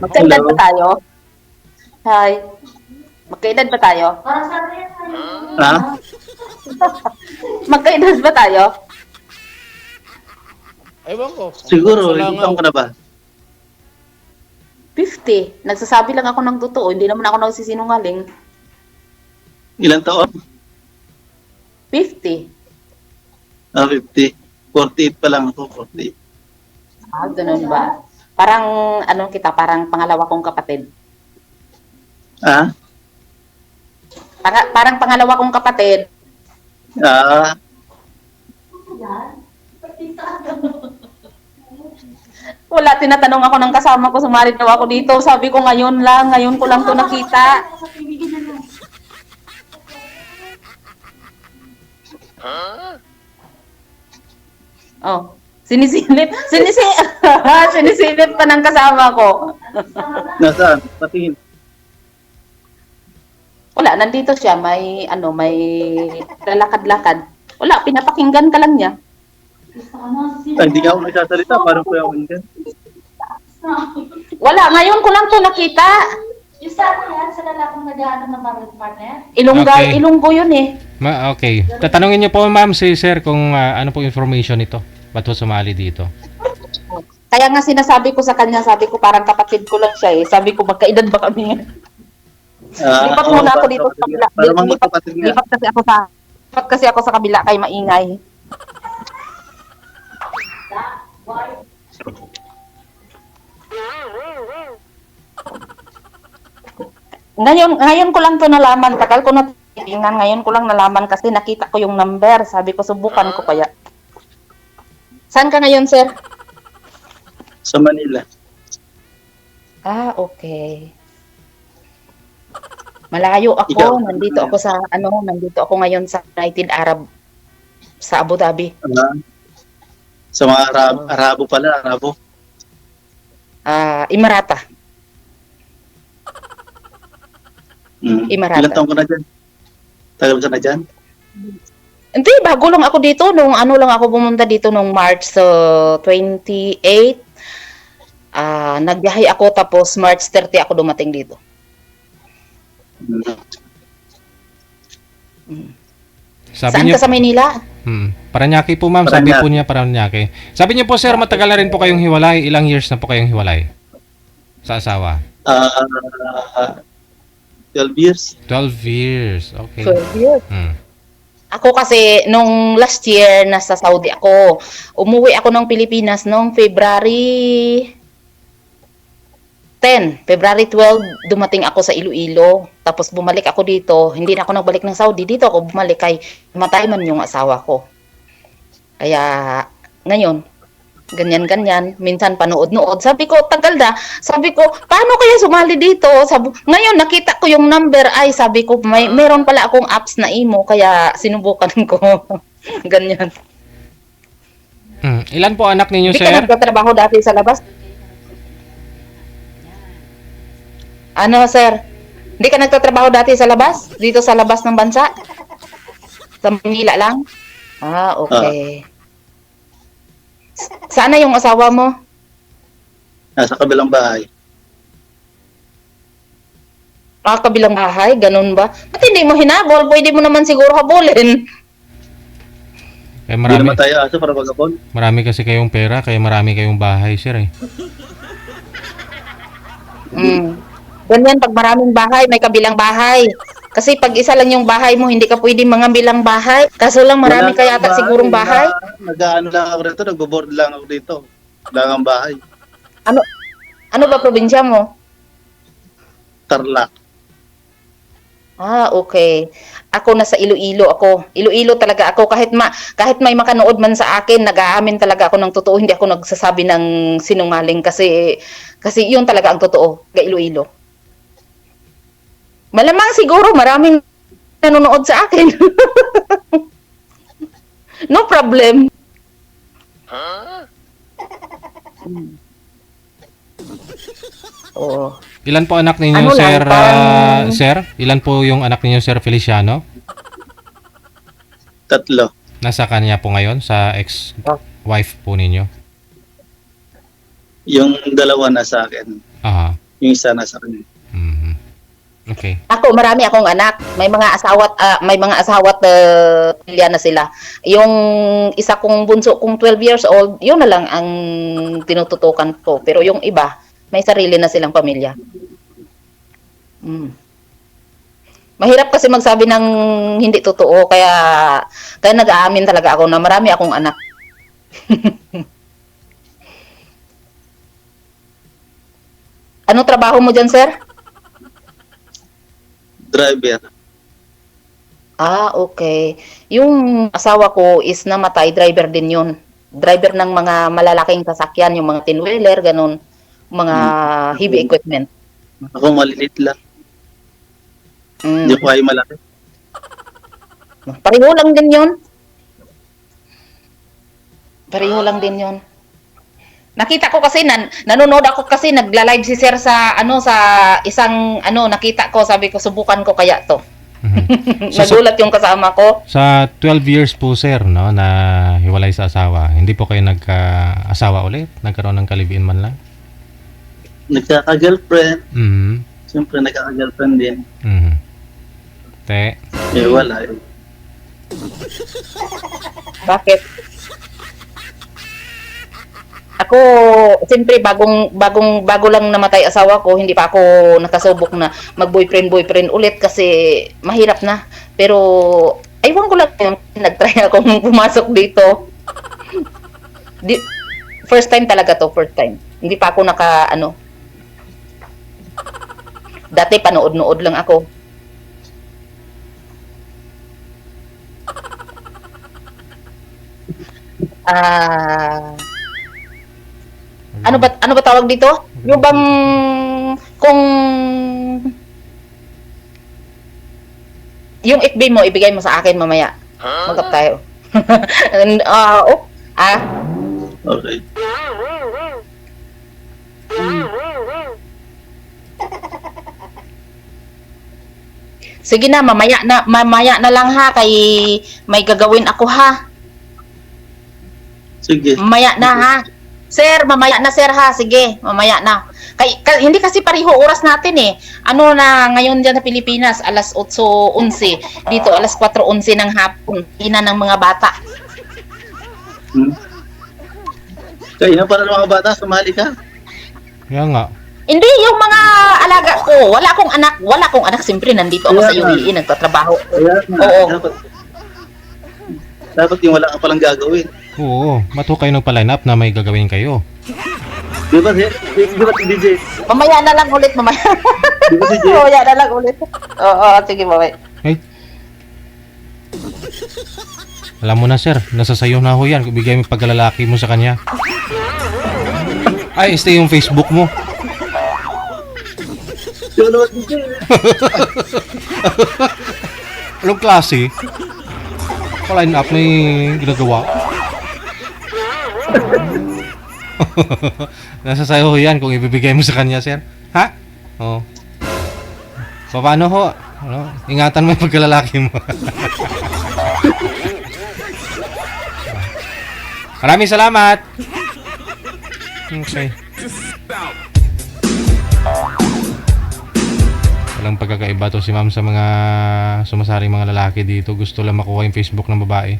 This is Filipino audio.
Magkaedad ba Hello? tayo? Hi. Magkaedad ba tayo? Ha? Magkaedad ba tayo? Ewan ko, kung ba't Siguro, ilang salangaw. taon ka na ba? 50. Nagsasabi lang ako ng totoo. Hindi naman ako nagsisinungaling. Ilang taon? 50. 50. 48 pa lang ako, 48. Ganun ba? Parang, ano kita, parang pangalawa kong kapatid. Ha? Parang pangalawa kong kapatid. Ah, Wala, tinatanong ako ng kasama ko, sumali daw ako dito. Sabi ko, ngayon ko lang to nakita. Oh, sinisilip pa ng kasama ko. nasaan? Patingin. Wala, nandito siya, may lalakad-lakad. Wala, pinapakinggan ka lang niya. Ay, hindi nga ako nagsasalita. Parang kuya ko yan. Wala, ngayon ko lang to nakita. Yung sa ano yan, sa lalaking nag-ano na partner? Okay. Ilonggo yun eh. Okay. Tatanungin niyo po ma'am si sir kung ano po information nito. Ba't po sumali dito? Kaya nga sinasabi ko sa kanya, sabi ko parang kapatid ko lang siya eh. Sabi ko magkaedad ba kami? Lipat muna ako dito sa kabila. Para mga magkapatid nga. Lipat kasi ako sa kabila kay maingay. Ngayon ko lang to nalaman. Tagal ko na tingnan. Ngayon ko lang nalaman kasi nakita ko yung number. Sabi ko subukan ko kaya. Saan ka ngayon, sir? Sa Manila. Okay. Malayo ako. Ikaw? Nandito ako ngayon sa United Arab sa Abu Dhabi. Sa mga Arabo pala, Arabo. Emirata. Emirata. Ilang taon ka na dyan? Tagal ka na dyan? Hindi, bago lang ako dito. Nung lang ako pumunta dito nung March 28. Nagbiyahe ako tapos March 30 ako dumating dito. Sabi Saan niyo, ka sa Manila? Paranaque po ma'am, sabi po niya Paranaque. Sabi niyo po sir, matagal na rin po kayong hiwalay. Ilang years na po kayong hiwalay sa asawa? 12 years. 12 years. Okay. 12 years. Hmm. Ako kasi, nung last year, nasa Saudi ako. Umuwi ako ng Pilipinas noong February 10. February 12, dumating ako sa Iloilo. Tapos bumalik ako dito. Hindi na ako nagbalik ng Saudi. Dito ako bumalik kay matay man yung asawa ko. Kaya, ngayon, ganyan-ganyan. Minsan panood-nood. Sabi ko, tagal na. Sabi ko, paano kaya sumali dito? Ngayon, nakita ko yung number. Ay, sabi ko, meron pala akong apps na imo. Kaya, sinubukan ko. Ganyan. Ilan po anak ninyo Hindi sir? ka nagtatrabaho dati sa labas? Ano, sir? Hindi ka nagtatrabaho dati sa labas? Dito sa labas ng bansa? Sa Manila lang? Okay. Sana yung asawa mo? Nasa kabilang bahay. Kabilang bahay? Ganun ba? Ba't hindi mo hinabol? Pwede mo naman siguro habulin. Kaya Hindi naman tayo aso para magapon. marami kasi kayong pera, kaya marami kayong bahay sir eh. Ganyan, pag maraming bahay, may kabilang bahay. Kasi pag isa lang yung bahay mo, hindi ka pwede mangambilang bahay. Kaso lang marami Wala kaya kang bahay, sigurong bahay. Nag-ano lang ako rito, nagbo-board lang ako dito. Wala kang bahay. Ano ba probinsya mo? Tarlac. Okay. Ako nasa Iloilo ako. Iloilo talaga ako kahit may makanood man sa akin, nag-aamin talaga ako ng totoo, hindi ako nagsasabi ng sinungaling kasi yun talaga ang totoo, Iloilo. Malamang siguro maraming nanonood sa akin. No problem. Oo. Ilan po anak ninyo Ano lang, sir? parang- Sir? Ilan po yung anak ninyo sir Feliciano? 3. Nasa kanya po ngayon sa ex-wife po ninyo? Yung 2 na sa akin. Aha. Yung isa nasa kanya. Mhm. Okay. Ako, marami akong anak. May mga asawa't pilya na sila. Yung isa kong bunso kong 12 years old, yun na lang ang tinututukan ko. Pero yung iba, may sarili na silang pamilya. Mm. Mahirap kasi magsabi ng hindi totoo, kaya nag-aamin talaga ako na marami akong anak. Ano trabaho mo dyan, sir? Driver. Ah, okay. Yung asawa ko is namatay, driver din yun. Driver ng mga malalaking sasakyan, yung mga tinwheeler, ganun. Mga heavy equipment. Ako malilit lang. Mm. Hindi ko kayo malaki. Pareho lang din yun. Pareho lang din yun. Nakita ko kasi, nanonood ako kasi, nagla-live si sir sa isang, nakita ko, sabi ko, subukan ko kaya to. Mhm. Nagulat yung kasama ko. Sa 12 years po, sir, no, na hiwalay sa asawa, hindi po kayo nagka-asawa ulit? Nagkaroon ng kalibin man lang? Nagkaka-girlfriend. Mhm. Siyempre, nagkaka-girlfriend din. Mhm. Te. Wala eh. Bakit? Ako, siyempre, bago lang namatay asawa ko, hindi pa ako nakasubok na mag-boyfriend ulit kasi mahirap na. Pero, aywan ko lang yun, nag-try akong pumasok dito. First time talaga to, first time. Hindi pa ako dati panood-nood lang ako. Ano ba tawag dito? Yung bang kung yung FB mo ibigay mo sa akin mamaya. Mag-up tayo. Okay. Sige na, mamaya na lang ha, kay may gagawin ako ha. Sige. Mamaya na ha. Sir, mamaya na sir ha. Sige, mamaya na. Hindi kasi pareho oras natin eh. Ano na ngayon dyan sa Pilipinas, alas 8:11. Dito alas 4:11 ng hapon. Ina ng mga bata. Kaya na para ng mga bata, sumali ka. Kaya nga. Hindi, yung mga alaga ko. Wala akong anak. Siyempre, nandito ako sa UAE, nagtatrabaho. Kaya Oo. Dapat yung wala ka palang gagawin. Oo. Ba't ho kayo nagpa-line up na may gagawin kayo? Di ba si DJ? Mamaya na lang ulit, mamaya. Di ba si DJ? Mamaya na lang ulit. Oo, sige, mamaya. Ay. Alam mo na, sir. Nasa sayo na ho yan. Ibigay mo pagkalalaki mo sa kanya. Ay, stay yung Facebook mo. Yung naman DJ. Anong klase? Pa-line up na yung ginagawa. Nasa sayo ho yan kung ibibigay mo sa kanya, sir. Ha? Oo. Paano ho? Ano? Ingatan mo yung pagkalalaki mo. Maraming salamat. Okay. Walang pagkakaiba to si ma'am sa mga sumasaring mga lalaki dito. Gusto lang makuha yung Facebook ng babae.